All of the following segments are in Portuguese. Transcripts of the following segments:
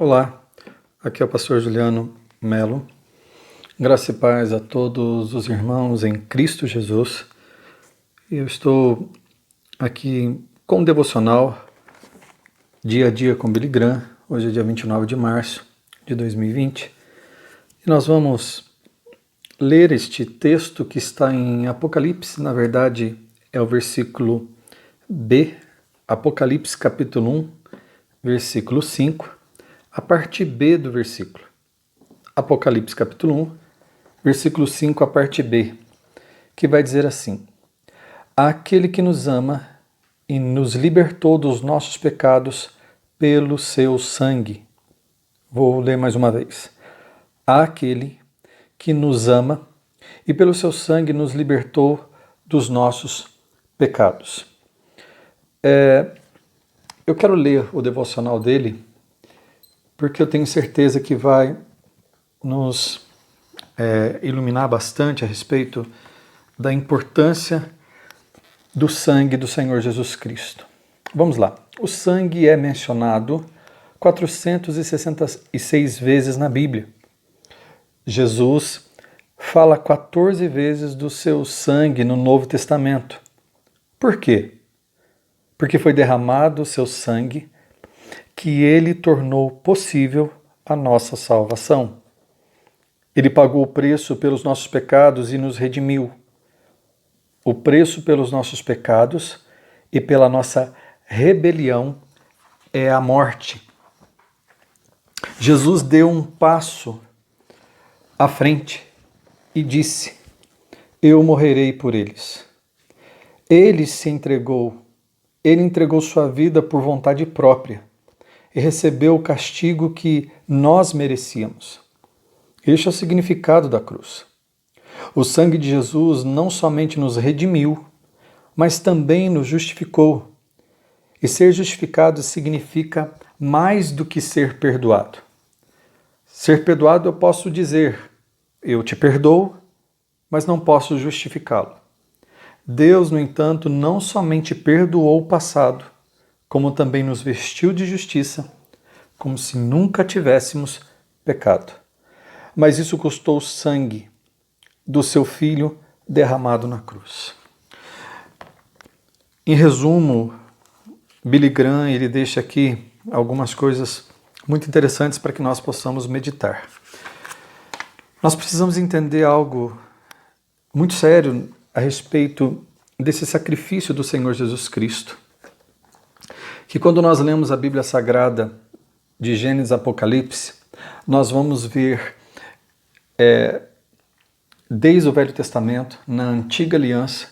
Olá, aqui é o pastor Juliano Melo. Graça e paz a todos os irmãos em Cristo Jesus. Eu estou aqui com um devocional Dia a Dia com Billy Graham. Hoje é dia 29 de março de 2020. E nós vamos ler este texto que está em Apocalipse. Na verdade, é o versículo B, Apocalipse capítulo 1, versículo 5. A parte B do versículo. Apocalipse capítulo 1, versículo 5, a parte B, que vai dizer assim: Aquele que nos ama e nos libertou dos nossos pecados pelo seu sangue. Vou ler mais uma vez. Aquele que nos ama e pelo seu sangue nos libertou dos nossos pecados. Eu quero ler o devocional dele, porque eu tenho certeza que vai nos iluminar bastante a respeito da importância do sangue do Senhor Jesus Cristo. Vamos lá. O sangue é mencionado 466 vezes na Bíblia. Jesus fala 14 vezes do seu sangue no Novo Testamento. Por quê? Porque foi derramado o seu sangue que ele tornou possível a nossa salvação. Ele pagou o preço pelos nossos pecados e nos redimiu. O preço pelos nossos pecados e pela nossa rebelião é a morte. Jesus deu um passo à frente e disse: Eu morrerei por eles. Ele entregou sua vida por vontade própria e recebeu o castigo que nós merecíamos. Este é o significado da cruz. O sangue de Jesus não somente nos redimiu, mas também nos justificou. E ser justificado significa mais do que ser perdoado. Ser perdoado eu posso dizer, eu te perdoo, mas não posso justificá-lo. Deus, no entanto, não somente perdoou o passado, como também nos vestiu de justiça, como se nunca tivéssemos pecado. Mas isso custou o sangue do seu Filho derramado na cruz. Em resumo, Billy Graham ele deixa aqui algumas coisas muito interessantes para que nós possamos meditar. Nós precisamos entender algo muito sério a respeito desse sacrifício do Senhor Jesus Cristo, que quando nós lemos a Bíblia Sagrada de Gênesis a Apocalipse, nós vamos ver desde o Velho Testamento, na Antiga Aliança,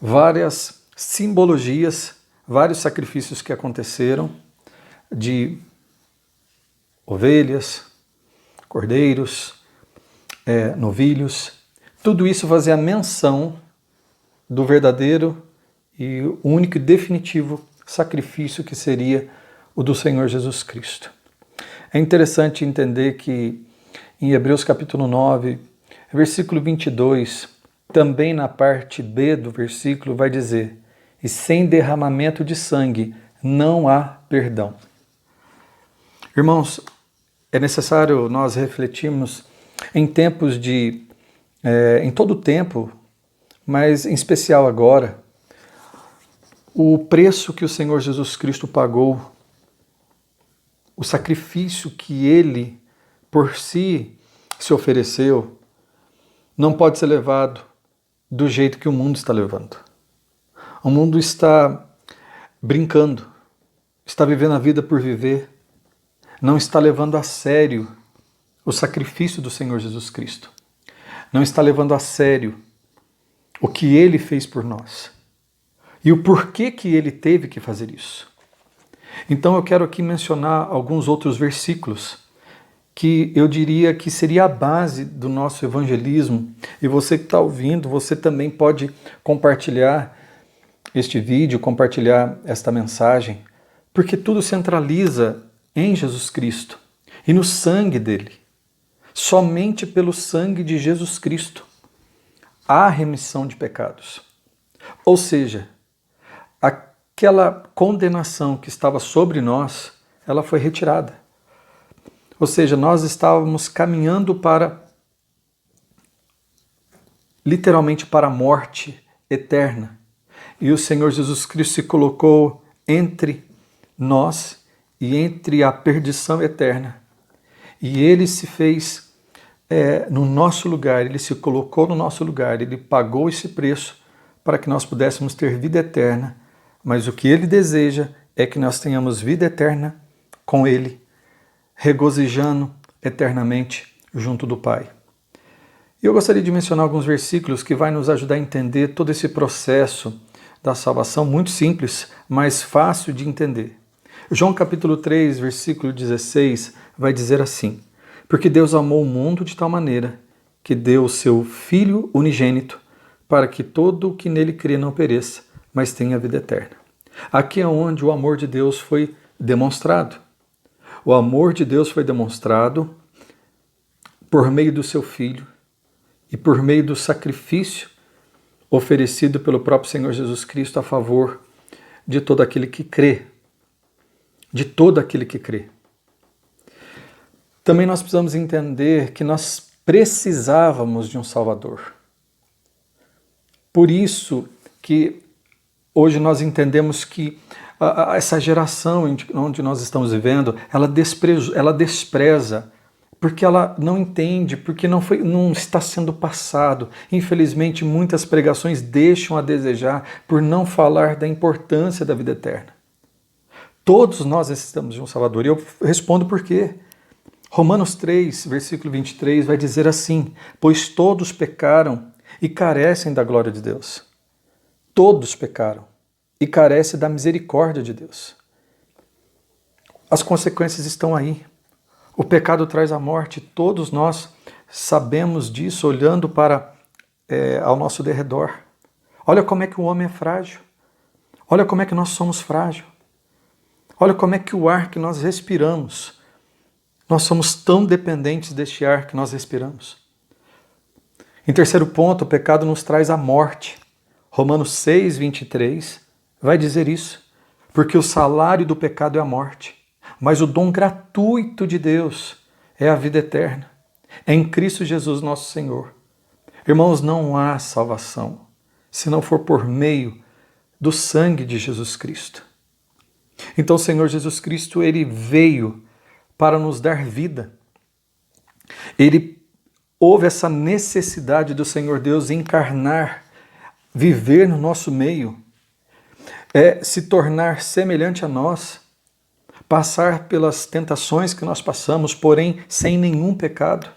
várias simbologias, vários sacrifícios que aconteceram de ovelhas, cordeiros, novilhos. Tudo isso fazia menção do verdadeiro e único e definitivo sacrifício que seria o do Senhor Jesus Cristo. É interessante entender que em Hebreus capítulo 9, versículo 22, também na parte B do versículo vai dizer: e sem derramamento de sangue não há perdão. Irmãos, é necessário nós refletirmos em tempos em todo o tempo, mas em especial agora, o preço que o Senhor Jesus Cristo pagou, o sacrifício que Ele por si se ofereceu, não pode ser levado do jeito que o mundo está levando. O mundo está brincando, está vivendo a vida por viver, não está levando a sério o sacrifício do Senhor Jesus Cristo. Não está levando a sério o que Ele fez por nós e o porquê que Ele teve que fazer isso. Então eu quero aqui mencionar alguns outros versículos que eu diria que seria a base do nosso evangelismo. E você que está ouvindo, você também pode compartilhar este vídeo, compartilhar esta mensagem, porque tudo centraliza em Jesus Cristo e no sangue dele. Somente pelo sangue de Jesus Cristo há remissão de pecados. Ou seja, aquela condenação que estava sobre nós, ela foi retirada. Ou seja, nós estávamos caminhando literalmente para a morte eterna. E o Senhor Jesus Cristo se colocou entre nós e entre a perdição eterna. E Ele se fez no nosso lugar, Ele se colocou no nosso lugar, Ele pagou esse preço para que nós pudéssemos ter vida eterna. Mas o que Ele deseja é que nós tenhamos vida eterna com Ele, regozijando eternamente junto do Pai. E eu gostaria de mencionar alguns versículos que vai nos ajudar a entender todo esse processo da salvação, muito simples, mas fácil de entender. João capítulo 3, versículo 16, vai dizer assim: porque Deus amou o mundo de tal maneira que deu o seu Filho unigênito para que todo o que nele crê não pereça, mas tenha vida eterna. Aqui é onde o amor de Deus foi demonstrado. O amor de Deus foi demonstrado por meio do seu Filho e por meio do sacrifício oferecido pelo próprio Senhor Jesus Cristo a favor de todo aquele que crê. De todo aquele que crê. Também nós precisamos entender que nós precisávamos de um Salvador. Por isso que hoje nós entendemos que essa geração onde nós estamos vivendo, ela despreza, porque ela não entende, porque não está sendo passado. Infelizmente, muitas pregações deixam a desejar por não falar da importância da vida eterna. Todos nós necessitamos de um Salvador. E eu respondo por quê. Romanos 3, versículo 23, vai dizer assim: pois todos pecaram e carecem da glória de Deus. Todos pecaram e carecem da misericórdia de Deus. As consequências estão aí. O pecado traz a morte, todos nós sabemos disso olhando ao nosso derredor. Olha como é que o homem é frágil. Olha como é que nós somos frágeis. Olha como é que o ar que nós respiramos, nós somos tão dependentes deste ar que nós respiramos. Em terceiro ponto, o pecado nos traz a morte. Romanos 6, 23 vai dizer isso. Porque o salário do pecado é a morte, mas o dom gratuito de Deus é a vida eterna. É em Cristo Jesus nosso Senhor. Irmãos, não há salvação se não for por meio do sangue de Jesus Cristo. Então o Senhor Jesus Cristo, Ele veio para nos dar vida. Houve essa necessidade do Senhor Deus encarnar, viver no nosso meio, se tornar semelhante a nós, passar pelas tentações que nós passamos, porém sem nenhum pecado,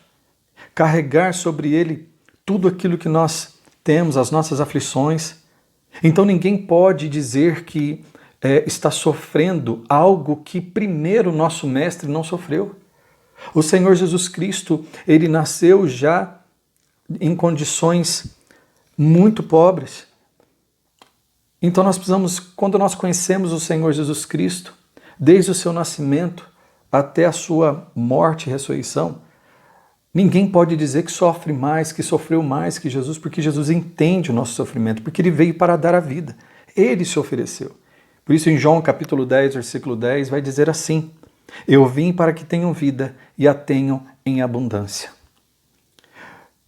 carregar sobre Ele tudo aquilo que nós temos, as nossas aflições. Então ninguém pode dizer que está sofrendo algo que primeiro nosso Mestre não sofreu. O Senhor Jesus Cristo, Ele nasceu já em condições muito pobres. Então nós precisamos, quando nós conhecemos o Senhor Jesus Cristo, desde o seu nascimento até a sua morte e ressurreição, ninguém pode dizer que sofre mais, que sofreu mais que Jesus, porque Jesus entende o nosso sofrimento, porque Ele veio para dar a vida. Ele se ofereceu. Por isso em João capítulo 10, versículo 10, vai dizer assim: eu vim para que tenham vida e a tenham em abundância.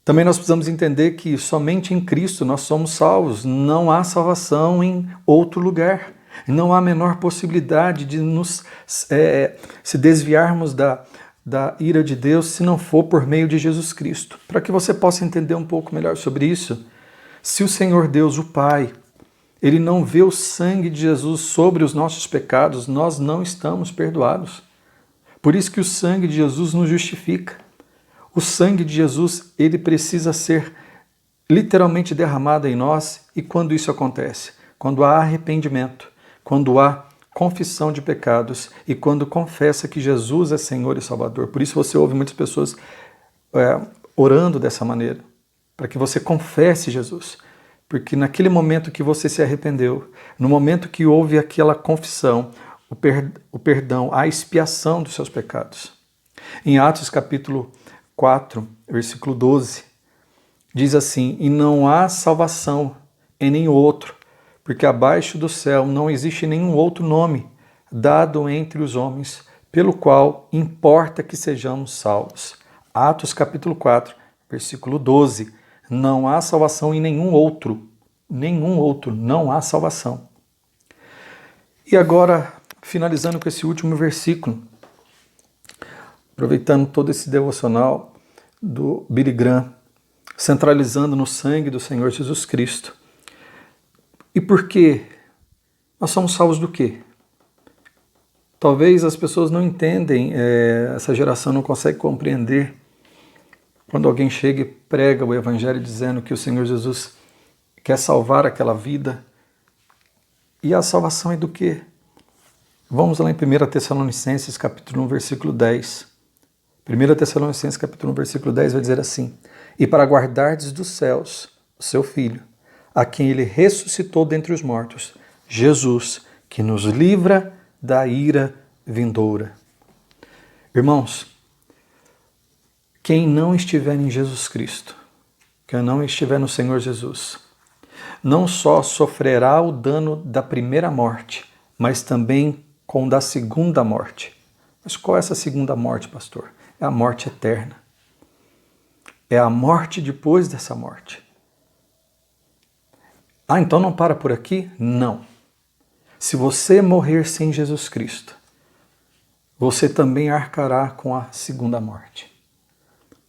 Também nós precisamos entender que somente em Cristo nós somos salvos. Não há salvação em outro lugar. Não há a menor possibilidade de nos se desviarmos da ira de Deus se não for por meio de Jesus Cristo. Para que você possa entender um pouco melhor sobre isso, se o Senhor Deus, o Pai, Ele não vê o sangue de Jesus sobre os nossos pecados, nós não estamos perdoados. Por isso que o sangue de Jesus nos justifica. O sangue de Jesus, ele precisa ser literalmente derramado em nós. E quando isso acontece? Quando há arrependimento, quando há confissão de pecados e quando confessa que Jesus é Senhor e Salvador. Por isso você ouve muitas pessoas orando dessa maneira, para que você confesse Jesus. Porque naquele momento que você se arrependeu, no momento que houve aquela confissão, o perdão, a expiação dos seus pecados. Em Atos capítulo 4, versículo 12, diz assim: e não há salvação em nenhum outro, porque abaixo do céu não existe nenhum outro nome dado entre os homens pelo qual importa que sejamos salvos. Atos capítulo 4, versículo 12. Não há salvação em nenhum outro, não há salvação. E agora, finalizando com esse último versículo, aproveitando todo esse devocional do Billy Graham, centralizando no sangue do Senhor Jesus Cristo. E por quê? Nós somos salvos do quê? Talvez as pessoas não entendem, essa geração não consegue compreender quando alguém chega e prega o Evangelho dizendo que o Senhor Jesus quer salvar aquela vida. E a salvação é do quê? Vamos lá em 1 Tessalonicenses capítulo 1, versículo 10. 1 Tessalonicenses capítulo 1, versículo 10 vai dizer assim: E para guardardes dos céus o seu Filho, a quem ele ressuscitou dentre os mortos, Jesus, que nos livra da ira vindoura. Irmãos, quem não estiver em Jesus Cristo, quem não estiver no Senhor Jesus, não só sofrerá o dano da primeira morte, mas também com o da segunda morte. Mas qual é essa segunda morte, pastor? É a morte eterna. É a morte depois dessa morte. Ah, então não para por aqui? Não. Se você morrer sem Jesus Cristo, você também arcará com a segunda morte.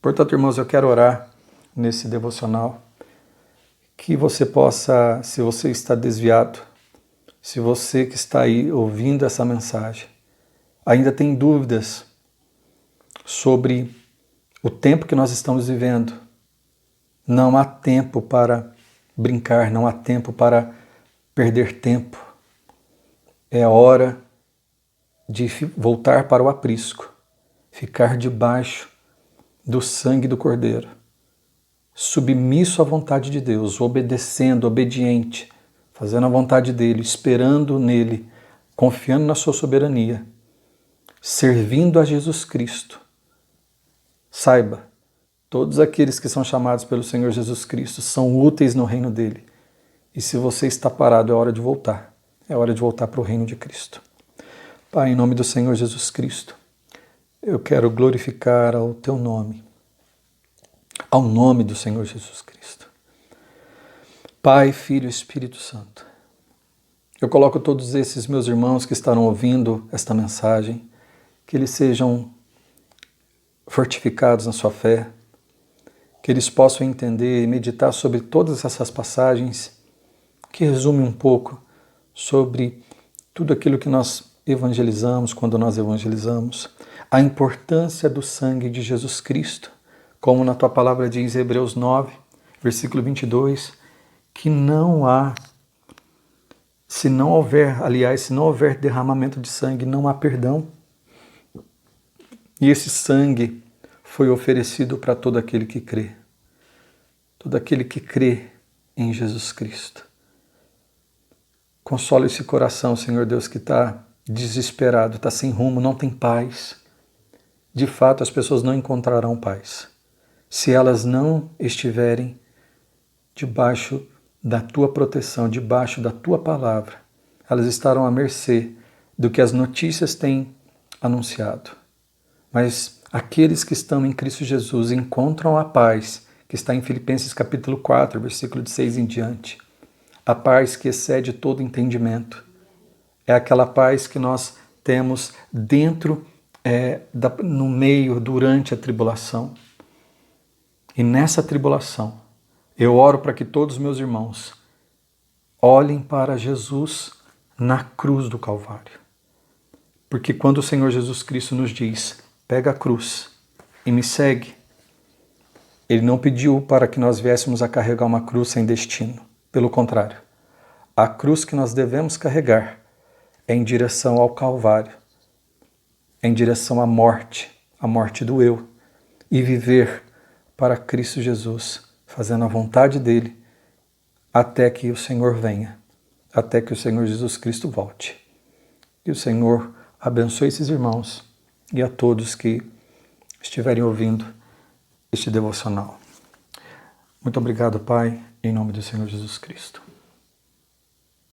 Portanto, irmãos, eu quero orar nesse devocional que você possa, se você está desviado, se você que está aí ouvindo essa mensagem, ainda tem dúvidas sobre o tempo que nós estamos vivendo, não há tempo para brincar, não há tempo para perder tempo. É hora de voltar para o aprisco, ficar debaixo do sangue do Cordeiro, submisso à vontade de Deus, obedecendo, obediente, fazendo a vontade dele, esperando nele, confiando na sua soberania, servindo a Jesus Cristo. Saiba, todos aqueles que são chamados pelo Senhor Jesus Cristo são úteis no reino dele. E se você está parado, é hora de voltar. É hora de voltar para o reino de Cristo. Pai, em nome do Senhor Jesus Cristo, eu quero glorificar ao teu nome, ao nome do Senhor Jesus Cristo. Pai, Filho e Espírito Santo, eu coloco todos esses meus irmãos que estarão ouvindo esta mensagem, que eles sejam fortificados na sua fé, que eles possam entender e meditar sobre todas essas passagens que resumem um pouco sobre tudo aquilo que nós evangelizamos, quando nós evangelizamos, a importância do sangue de Jesus Cristo, como na tua palavra diz em Hebreus 9, versículo 22, que não há, se não houver derramamento de sangue, não há perdão. E esse sangue foi oferecido para todo aquele que crê. Todo aquele que crê em Jesus Cristo. Consola esse coração, Senhor Deus, que está desesperado, está sem rumo, não tem paz. De fato, as pessoas não encontrarão paz se elas não estiverem debaixo da tua proteção, debaixo da tua palavra. Elas estarão à mercê do que as notícias têm anunciado. Mas aqueles que estão em Cristo Jesus encontram a paz que está em Filipenses capítulo 4, versículo de 6 em diante. A paz que excede todo entendimento. É aquela paz que nós temos dentro, no meio, durante a tribulação. E nessa tribulação, eu oro para que todos os meus irmãos olhem para Jesus na cruz do Calvário. Porque quando o Senhor Jesus Cristo nos diz, pega a cruz e me segue, Ele não pediu para que nós viéssemos a carregar uma cruz sem destino. Pelo contrário, a cruz que nós devemos carregar é em direção ao Calvário, é em direção à morte do eu, e viver para Cristo Jesus, fazendo a vontade dEle, até que o Senhor venha, até que o Senhor Jesus Cristo volte. Que o Senhor abençoe esses irmãos e a todos que estiverem ouvindo este devocional. Muito obrigado, Pai, em nome do Senhor Jesus Cristo.